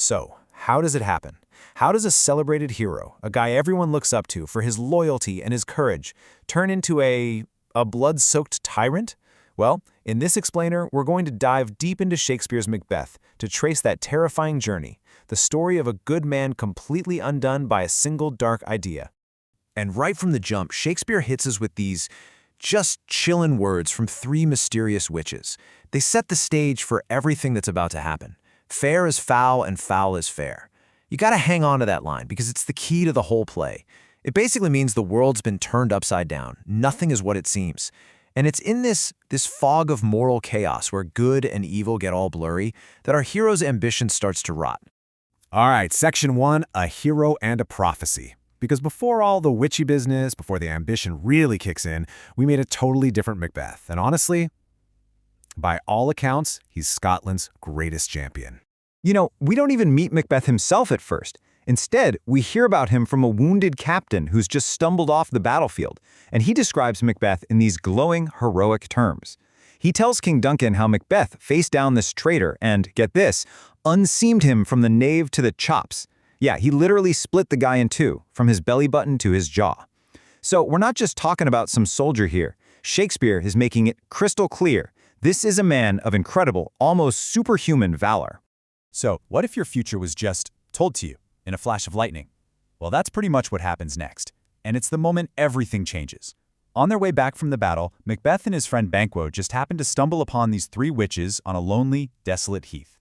So, how does it happen? How does a celebrated hero, a guy everyone looks up to for his loyalty and his courage, turn into a blood-soaked tyrant? Well, in this explainer, we're going to dive deep into Shakespeare's Macbeth to trace that terrifying journey, the story of a good man completely undone by a single dark idea. And right from the jump, Shakespeare hits us with these just chillin' words from three mysterious witches. They set the stage for everything that's about to happen. Fair is foul and foul is fair. You gotta hang on to that line because it's the key to the whole play. It basically means the world's been turned upside down. Nothing is what it seems. And it's in this fog of moral chaos where good and evil get all blurry that our hero's ambition starts to rot. All right, Section 1, a hero and a prophecy. Because before all the witchy business, before the ambition really kicks in, we made a totally different Macbeth. And honestly, by all accounts, he's Scotland's greatest champion. You know, we don't even meet Macbeth himself at first. Instead, we hear about him from a wounded captain who's just stumbled off the battlefield, and he describes Macbeth in these glowing, heroic terms. He tells King Duncan how Macbeth faced down this traitor and, get this, unseamed him from the nave to the chops. Yeah, he literally split the guy in two, from his belly button to his jaw. So we're not just talking about some soldier here. Shakespeare is making it crystal clear. This is a man of incredible, almost superhuman valor. So, what if your future was just told to you in a flash of lightning? Well, that's pretty much what happens next. And it's the moment everything changes. On their way back from the battle, Macbeth and his friend Banquo just happened to stumble upon these three witches on a lonely, desolate heath.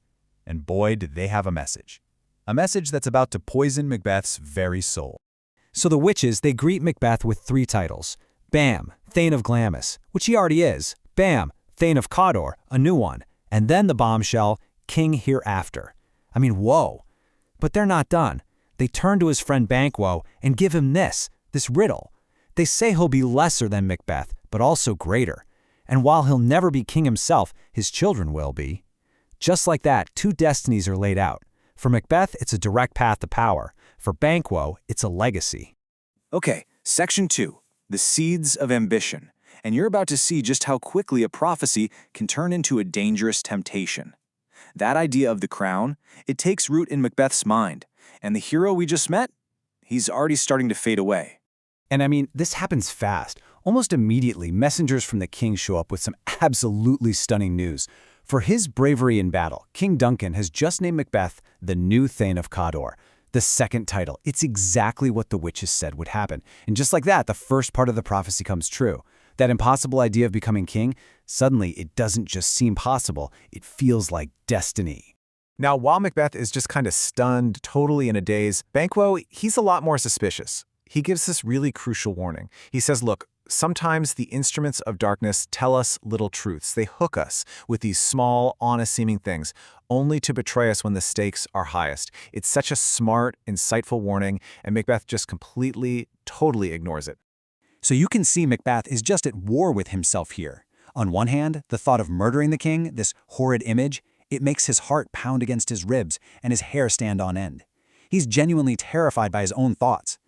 And boy, did they have a message. A message that's about to poison Macbeth's very soul. So the witches, they greet Macbeth with three titles. Bam, Thane of Glamis, which he already is. Bam, Thane of Cawdor, a new one. And then the bombshell, King Hereafter. I mean, whoa. But they're not done. They turn to his friend Banquo and give him this riddle. They say he'll be lesser than Macbeth, but also greater. And while he'll never be king himself, his children will be. Just like that, two destinies are laid out. For Macbeth, it's a direct path to power. For Banquo, it's a legacy. Okay, Section 2, the seeds of ambition. And you're about to see just how quickly a prophecy can turn into a dangerous temptation. That idea of the crown, it takes root in Macbeth's mind. And the hero we just met, he's already starting to fade away. And I mean, this happens fast. Almost immediately, messengers from the king show up with some absolutely stunning news. For his bravery in battle, King Duncan has just named Macbeth the new Thane of Cawdor. The second title. It's exactly what the witches said would happen. And just like that, the first part of the prophecy comes true. That impossible idea of becoming king, suddenly it doesn't just seem possible, it feels like destiny. Now, while Macbeth is just kind of stunned, totally in a daze, Banquo, he's a lot more suspicious. He gives this really crucial warning. He says, look, sometimes the instruments of darkness tell us little truths. They hook us with these small, honest-seeming things, only to betray us when the stakes are highest. It's such a smart, insightful warning, and Macbeth just completely, totally ignores it. So you can see Macbeth is just at war with himself here. On one hand, the thought of murdering the king, this horrid image, it makes his heart pound against his ribs and his hair stand on end. He's genuinely terrified by his own thoughts.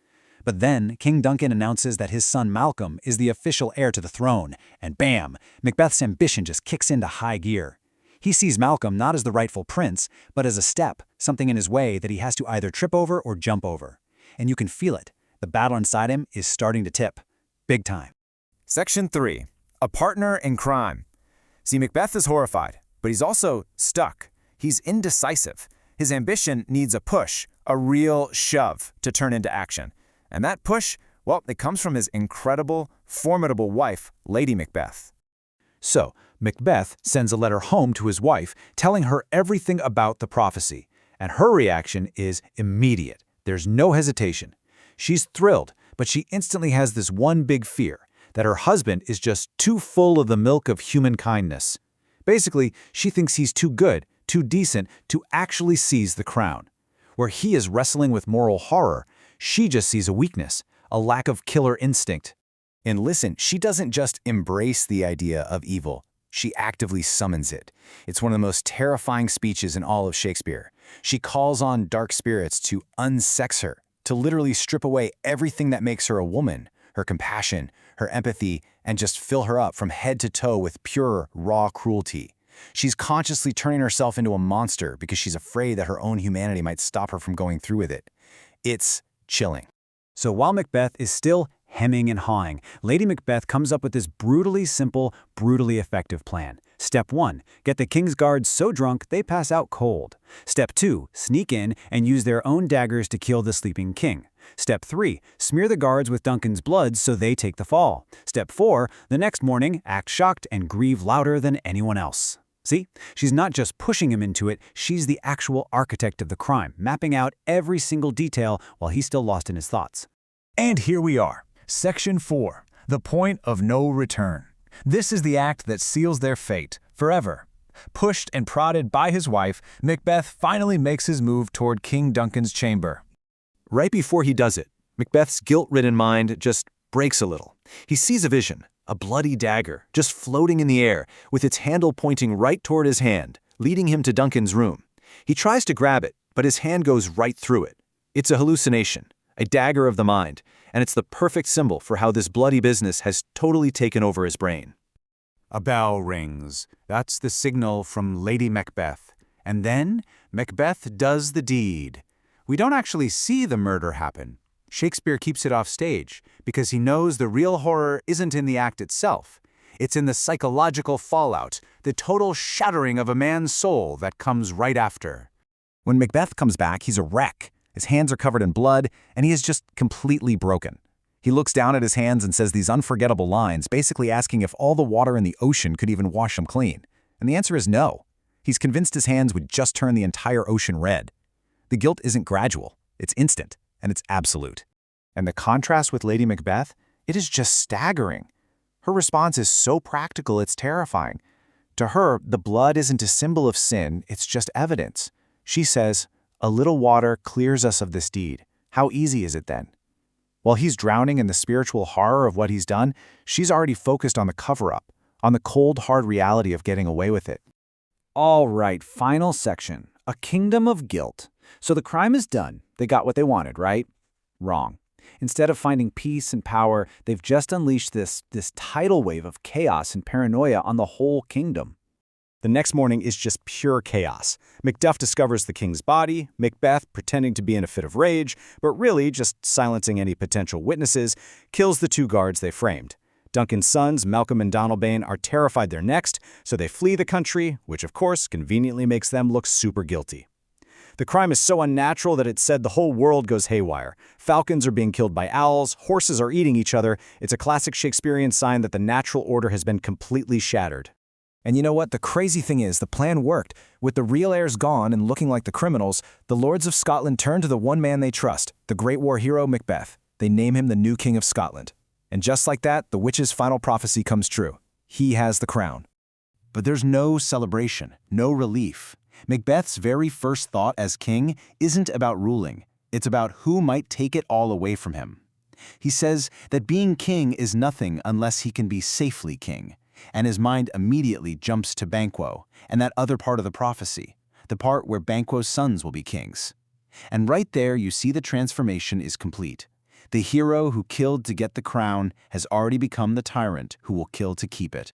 But then, King Duncan announces that his son Malcolm is the official heir to the throne, and bam, Macbeth's ambition just kicks into high gear. He sees Malcolm not as the rightful prince, but as a step, something in his way that he has to either trip over or jump over. And you can feel it. The battle inside him is starting to tip. Big time. Section 3, a partner in crime. See, Macbeth is horrified, but he's also stuck. He's indecisive. His ambition needs a push, a real shove to turn into action. And that push, well, it comes from his incredible, formidable wife, Lady Macbeth. So, Macbeth sends a letter home to his wife, telling her everything about the prophecy. And her reaction is immediate. There's no hesitation. She's thrilled, but she instantly has this one big fear, that her husband is just too full of the milk of human kindness. Basically, she thinks he's too good, too decent to actually seize the crown. Where he is wrestling with moral horror, she just sees a weakness, a lack of killer instinct. And listen, she doesn't just embrace the idea of evil, she actively summons it. It's one of the most terrifying speeches in all of Shakespeare. She calls on dark spirits to unsex her, to literally strip away everything that makes her a woman, her compassion, her empathy, and just fill her up from head to toe with pure, raw cruelty. She's consciously turning herself into a monster because she's afraid that her own humanity might stop her from going through with it. It's chilling. So while Macbeth is still hemming and hawing, Lady Macbeth comes up with this brutally simple, brutally effective plan. Step 1, get the king's guards so drunk they pass out cold. Step 2, sneak in and use their own daggers to kill the sleeping king. Step 3, smear the guards with Duncan's blood so they take the fall. Step 4, the next morning, act shocked and grieve louder than anyone else. See, she's not just pushing him into it, she's the actual architect of the crime, mapping out every single detail while he's still lost in his thoughts. And here we are. Section 4. The point of no return. This is the act that seals their fate forever. Pushed and prodded by his wife, Macbeth finally makes his move toward King Duncan's chamber. Right before he does it, Macbeth's guilt-ridden mind just breaks a little. He sees a vision, a bloody dagger, just floating in the air, with its handle pointing right toward his hand, leading him to Duncan's room. He tries to grab it, but his hand goes right through it. It's a hallucination, a dagger of the mind, and it's the perfect symbol for how this bloody business has totally taken over his brain. A bell rings. That's the signal from Lady Macbeth. And then Macbeth does the deed. We don't actually see the murder happen. Shakespeare keeps it off stage because he knows the real horror isn't in the act itself. It's in the psychological fallout, the total shattering of a man's soul that comes right after. When Macbeth comes back, he's a wreck. His hands are covered in blood, and he is just completely broken. He looks down at his hands and says these unforgettable lines, basically asking if all the water in the ocean could even wash him clean. And the answer is no. He's convinced his hands would just turn the entire ocean red. The guilt isn't gradual, it's instant, and it's absolute. And the contrast with Lady Macbeth, it is just staggering. Her response is so practical, it's terrifying. To her, the blood isn't a symbol of sin, it's just evidence. She says, "A little water clears us of this deed. How easy is it then?" While he's drowning in the spiritual horror of what he's done, she's already focused on the cover-up, on the cold, hard reality of getting away with it. All right, final section. A kingdom of guilt. So the crime is done. They got what they wanted, right? Wrong. Instead of finding peace and power, they've just unleashed this tidal wave of chaos and paranoia on the whole kingdom. The next morning is just pure chaos. Macduff discovers the king's body, Macbeth, pretending to be in a fit of rage, but really just silencing any potential witnesses, kills the 2 guards they framed. Duncan's sons, Malcolm and Donalbain, are terrified they're next, so they flee the country, which of course conveniently makes them look super guilty. The crime is so unnatural that it's said the whole world goes haywire. Falcons are being killed by owls, horses are eating each other. It's a classic Shakespearean sign that the natural order has been completely shattered. And you know what? The crazy thing is, the plan worked. With the real heirs gone and looking like the criminals, the lords of Scotland turn to the one man they trust, the great war hero Macbeth. They name him the new king of Scotland. And just like that, the witch's final prophecy comes true. He has the crown. But there's no celebration, no relief. Macbeth's very first thought as king isn't about ruling. It's about who might take it all away from him. He says that being king is nothing unless he can be safely king. And his mind immediately jumps to Banquo and that other part of the prophecy, the part where Banquo's sons will be kings. And right there you see the transformation is complete. The hero who killed to get the crown has already become the tyrant who will kill to keep it.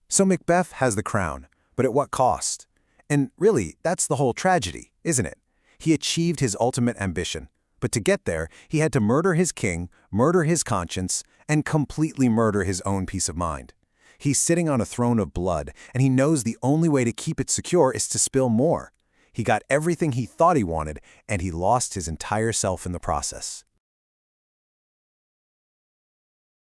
So Macbeth has the crown, but at what cost? And really, that's the whole tragedy, isn't it? He achieved his ultimate ambition, but to get there, he had to murder his king, murder his conscience, and completely murder his own peace of mind. He's sitting on a throne of blood, and he knows the only way to keep it secure is to spill more. He got everything he thought he wanted, and he lost his entire self in the process.